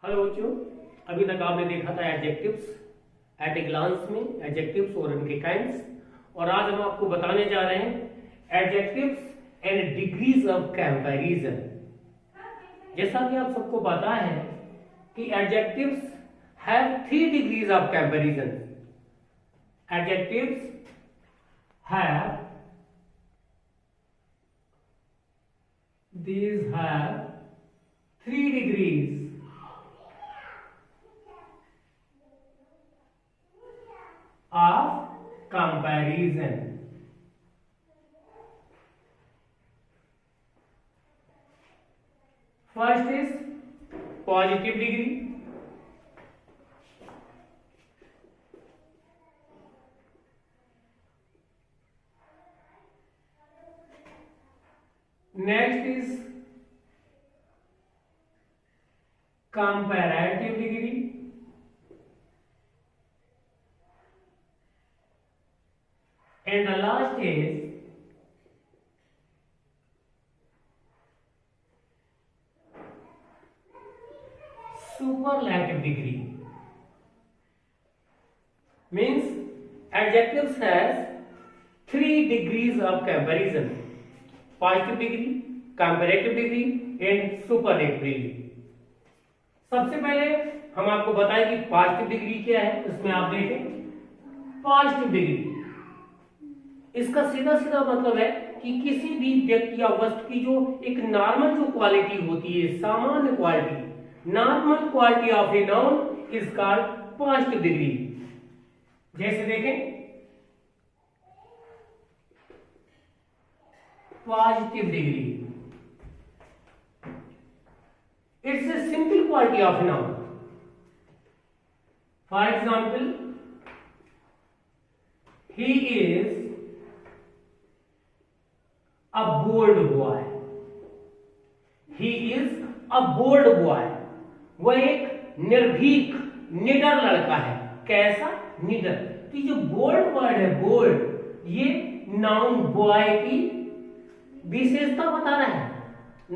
Hello बच्चों, अभी तक आपने देखा था एडजेक्टिव्स एट ए ग्लांस में, एडजेक्टिव्स और उनके काइंड्स। और आज हम आपको बताने जा रहे हैं adjectives and degrees of comparison. जैसा कि आप सबको पता है कि adjectives have 3 degrees of comparison. Adjectives have these have 3 degrees of comparison. First is positive degree, next is comparative degree, and the last is superlative degree. Means adjectives has 3 degrees of comparison: positive degree, comparative degree and superlative degree. सबसे पहले हम आपको बताएं कि positive degree क्या है। इसमें आप देखें पॉजिटिव डिग्री, इसका सीधा सीधा मतलब है कि किसी भी व्यक्ति या वस्तु की जो एक नॉर्मल जो क्वालिटी होती है, सामान्य quality, normal quality of a noun is called positive degree. जैसे देखें positive degree, it's a simple quality of a noun. For example, he is a bold boy. He is a bold boy. वह एक निर्भीक निडर लड़का है। कैसा? निडर। तो जो बोल्ड वर्ड है, बोल्ड, ये नाउन बॉय की विशेषता बता रहा है,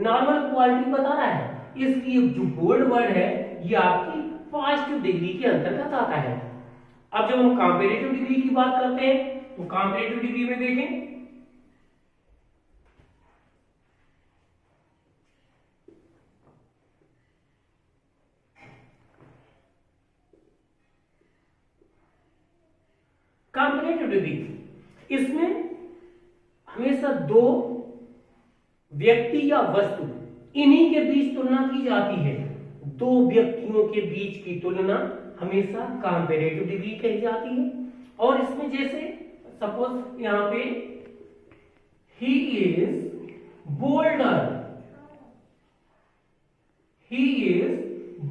नॉर्मल क्वालिटी बता रहा है। इसलिए जो बोल्ड वर्ड है ये आपकी पॉजिटिव डिग्री के अंतर्गत आता है। अब जब हम कंपैरेटिव डिग्री की बात करते हैं तो कंपैरेटिव डिग्री में देखें कंपैरेटिव डिग्री, इसमें हमेशा दो व्यक्ति या वस्तु इन्हीं के बीच तुलना की जाती है। दो व्यक्तियों के बीच की तुलना हमेशा कंपैरेटिव डिग्री कही जाती है। और इसमें जैसे सपोज यहां पे he is bolder, he is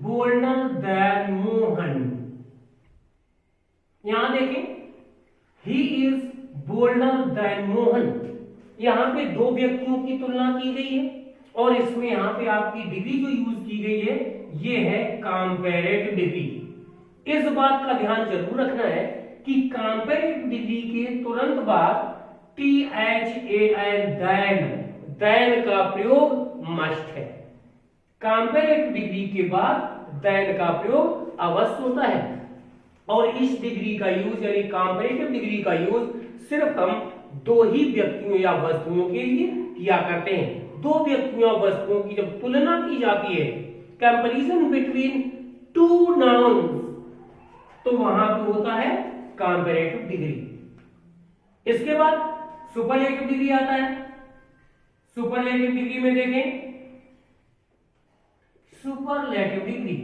bolder than Mohan. यहां देखें he is bolder than Mohan, यहां पे दो व्यक्तियों की तुलना की गई है और इसमें यहां पे आपकी डिग्री जो यूज की गई है ये है कंपैरेटिव डिग्री। इस बात का ध्यान जरूर रखना है कि कंपैरेटिव डिग्री के तुरंत बाद देन का प्रयोग मस्ट है। कंपैरेटिव डिग्री के बाद देन का प्रयोग अवश्य होता है। और इस डिग्री का यूज यानी कंपैरेटिव डिग्री का यूज सिर्फ हम दो ही व्यक्तियों या वस्तुओं के लिए किया करते हैं। दो व्यक्तियों वस्तुओं की जब तुलना की जाती है, कंपैरिजन बिटवीन टू नाउन्स, तो वहां पे होता है कंपैरेटिव डिग्री। इसके बाद सुपरलेटिव डिग्री आता है। सुपरलेटिव डिग्री में देखें सुपरलेटिव डिग्री,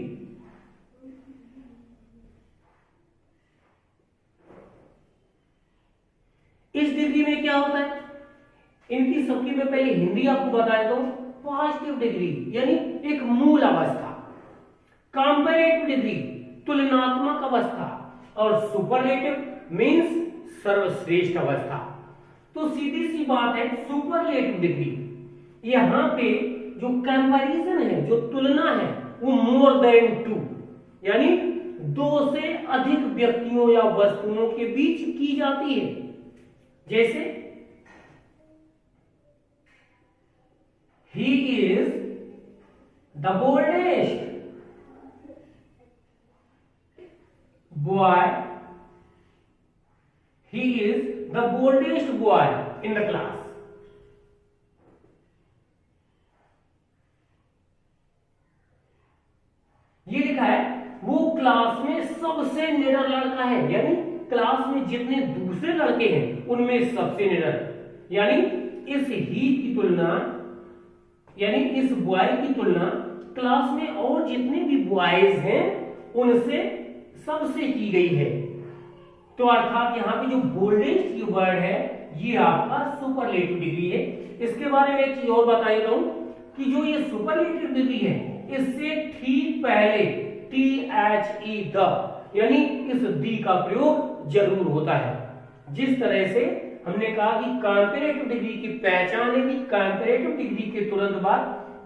इस डिग्री में क्या होता है, इनकी सबकी मैं पहले हिंदी आपको बता देता हूं। पॉजिटिव डिग्री यानी एक मूल अवस्था, कंपैरेटिव डिग्री तुलनात्मक अवस्था, और सुपरलेटिव मींस सर्वश्रेष्ठ अवस्था। तो सीधी सी बात है, सुपरलेटिव डिग्री यहां पे जो कंपैरिजन है, जो तुलना है, वो मोर देन टू यानी दो से अधिक व्यक्तियों या वस्तुओं के बीच की जाती है। जैसे he is the boldest, boy, he is the boldest boy in the class. ये लिखा है वो क्लास में सबसे निडर लड़का है, यानी क्लास में जितने दूसरे लड़के हैं उनमें सबसे निडर, यानी इस ही की तुलना, यानी इस बॉय की तुलना क्लास में और जितने भी बॉयज हैं उनसे सबसे की गई है। तो अर्थात यहाँ पे जो बोल्डेस्ट की वर्ड है ये आपका सुपरलेटिव डिग्री है। इसके बारे में एक चीज और बता देता हूं कि जो ये सुपरलेटिव डिग्री है इससे ठीक पहले THE द, यानी इस दी का प्रयोग जरूर होता है। जिस तरह से हमने कहा कि कंपैरेटिव डिग्री की पहचान है कि कंपैरेटिव डिग्री के तुरंत बाद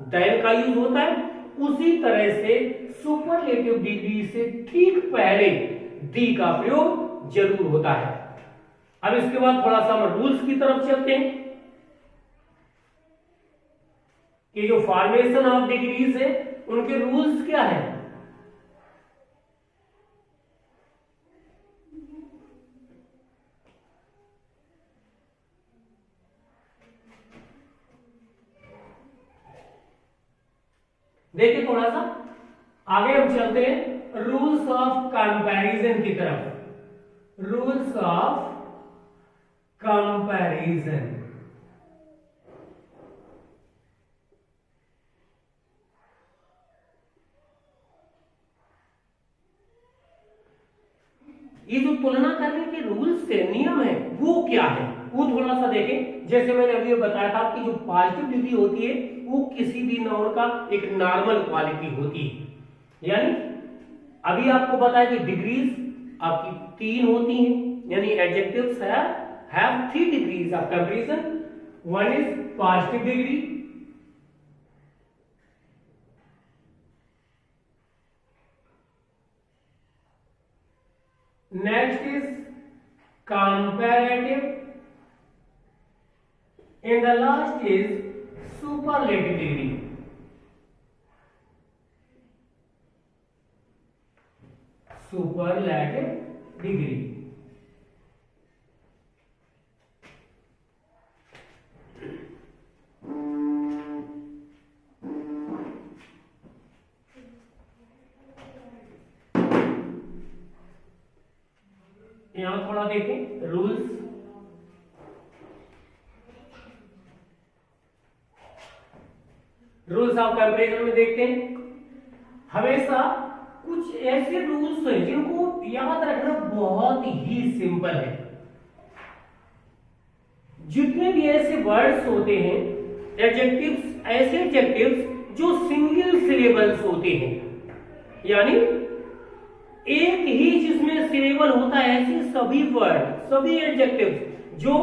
देन का यूज होता है, उसी तरह से सुपरलेटिव डिग्री से ठीक पहले दी का प्रयोग जरूर होता है। अब इसके बाद थोड़ा सा हम रूल्स की तरफ चलते हैं कि जो फॉर्मेशन ऑफ डिग्रीज है उनके रूल्स क्या है। देखिए थोड़ा सा आगे हम चलते हैं रूल्स ऑफ कंपैरिजन की तरफ। रूल्स ऑफ कंपैरिजन, ये जो तुलना करने के रूल्स है, नियम है, वो क्या है वो थोड़ा सा देखें। जैसे मैंने अभी बताया था कि जो पॉजिटिव डिग्री होती है वो किसी भी नाउन का एक नॉर्मल क्वालिटी होती है, यानी अभी आपको पता है कि डिग्रीज आपकी 3 होती हैं, यानी adjectives have 3 degrees of comparison. One is positive degree, next is comparative, and the last is superlative degree. Superlative degree. यहां थोड़ा देखें रूल्स। रूल्स ऑफ कंपैरिजन में देखते हैं, हमेशा कुछ ऐसे रूल्स हैं जिनको याद रखना बहुत ही सिंपल है। जितने भी ऐसे वर्ड्स होते हैं, एडजेक्टिव्स, ऐसे एडजेक्टिव्स जो सिंगल सिलेबल्स होते हैं, यानी एक ही जिसमें सिलेबल होता है, ऐसे सभी वर्ड, सभी एडजेक्टिव्स जो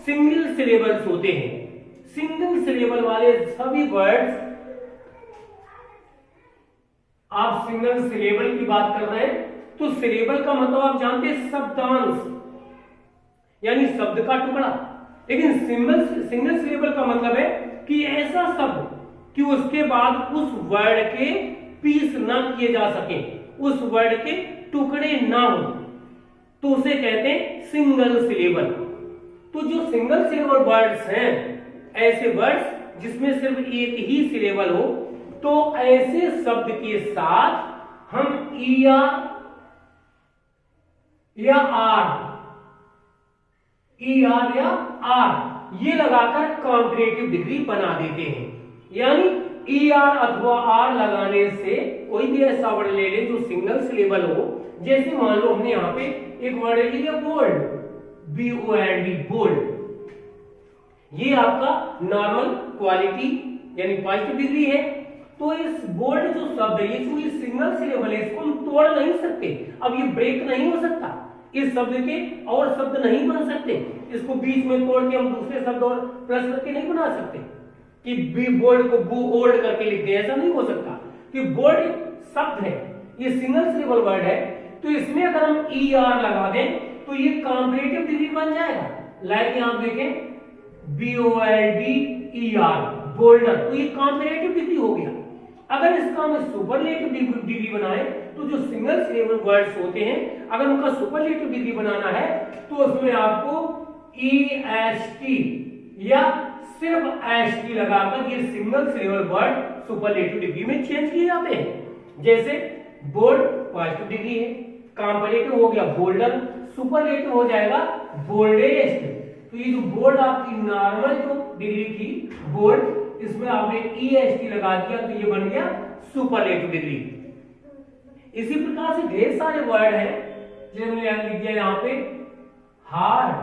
सिंगल सिलेबल्स होते हैं, सिंगल सिलेबल वाले सभी वर्ड्स, आप सिंगल सिलेबल की बात कर रहे हैं तो सिलेबल का मतलब आप जानते हैं शब्दांश, यानी शब्द का टुकड़ा। लेकिन सिंगल सिलेबल का मतलब है कि ऐसा शब्द कि उसके बाद उस वर्ड के पीस ना किए जा सके, उस वर्ड के टुकड़े ना हो, तो उसे कहते हैं सिंगल सिलेबल। तो जो सिंगल सिलेबल वर्ड्स हैं, ऐसे वर्ड्स जिसमें सिर्फ एक ही सिलेबल हो, तो ऐसे शब्द के साथ हम ईआर या आर ये लगाकर कॉम्पैरेटिव डिग्री बना देते हैं। यानी ईआर अथवा आर लगाने से कोई भी ऐसा वर्ड ले ले जो सिंगल सिलेबल हो, जैसे मान लो हमने यहां पे एक वर्ड ले लिया बोल्ड, BOLD, बोल्ड, ये आपका नॉर्मल क्वालिटी यानी पॉजिटिव डिग्री है। तो इस बोल्ड जो शब्द है, ये जो सिंगल सिलेबल है, इसको हम तोड़ नहीं सकते, अब ये ब्रेक नहीं हो सकता, इस शब्द के और शब्द नहीं बन सकते, इसको बीच में तोड़ के हम दूसरे शब्द और प्लस करके नहीं बना सकते कि बी बोल्ड को बू ओल्ड करके लिख दे, ऐसा नहीं हो सकता। कि बोल्ड शब्द है, ये सिंगल सिलेबल वर्ड है, तो इसमें अगर हम ER लगा दें तो ये कॉम्पैरेटिव डिग्री बन जाएगा। लाइक यहां देखें BOLDER, बोल्डर, तो ये कॉम्पैरेटिव डिग्री हो गया। अगर इसका हम सुपरलेटिव डिग्री बनाए तो जो सिंगल सिलेबल वर्ड्स होते हैं अगर उनका सुपरलेटिव डिग्री बनाना है तो उसमें आपको EST या सिर्फ ST लगाकर ये single syllable word superlative degree में चेंज किए जाते हैं। जैसे बोल्ड पॉजिटिव डिग्री है, कंपैरेटिव हो गया बोल्डर, सुपरलेटिव हो जाएगा बोल्डेस्ट। तो ये जो बोल्ड आपकी नॉर्मल जो डिग्री थी बोल्ड, इसमें आपने EST लगा दिया तो ये बन गया सुपरलेटिव डिग्री। इसी प्रकार से ढेर सारे वर्ड हैं जो मैंने लिख दिया यहाँ पे, हार्ड,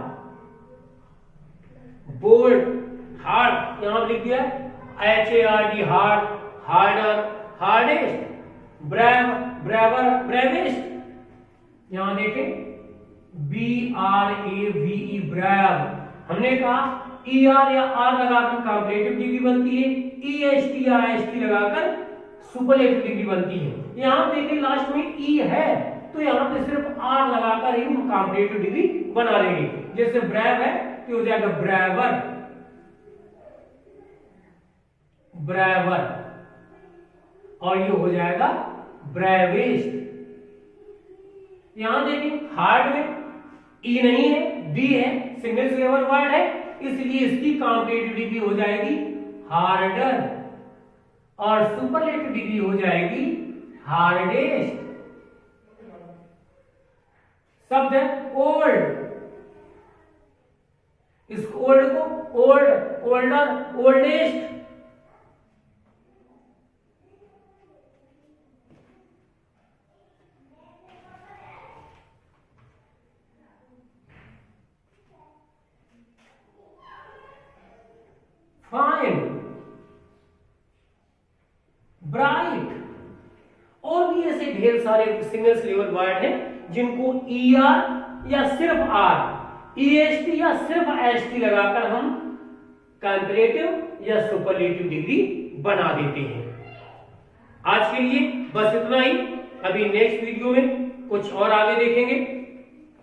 बोल्ड, हार्ड यहां लिख दिया HARD, hard, harder, hardest, brave, braver, bravest. यहां देखें BRAVE, ब्रेव। हमने कहा ER या R लगाकर कंपैरेटिव डिग्री बनती है, EST या ST लगाकर सुपरलेटिव डिग्री बनती है। यहां देखें लास्ट में E है तो यहां पे सिर्फ R लगाकर ही हम कंपैरेटिव डिग्री बना लेंगे। जैसे ब्रेव है तो हो जाएगा ब्रेवर, ब्रेवर, और ये हो जाएगा ब्रेवेस्ट। यहां देखें हार्ड में E नहीं है, D है, सिंगल सिलेबल वर्ड है, इसलिए इसकी कंपैरेटिव डिग्री हो जाएगी हार्डर और सुपरलेटिव डिग्री हो जाएगी हार्डेस्ट। शब्द है ओल्ड, इस ओल्ड को old, older, oldest. Fine, bright, और भी ऐसे ढेर सारे सिंगल सिलेबल वर्ड हैं जिनको ER या सिर्फ R, EST या सिर्फ ST लगाकर हम कंपैरेटिव या सुपरलेटिव डिग्री बना देते हैं। आज के लिए बस इतना ही। अभी नेक्स्ट वीडियो में कुछ और आगे देखेंगे।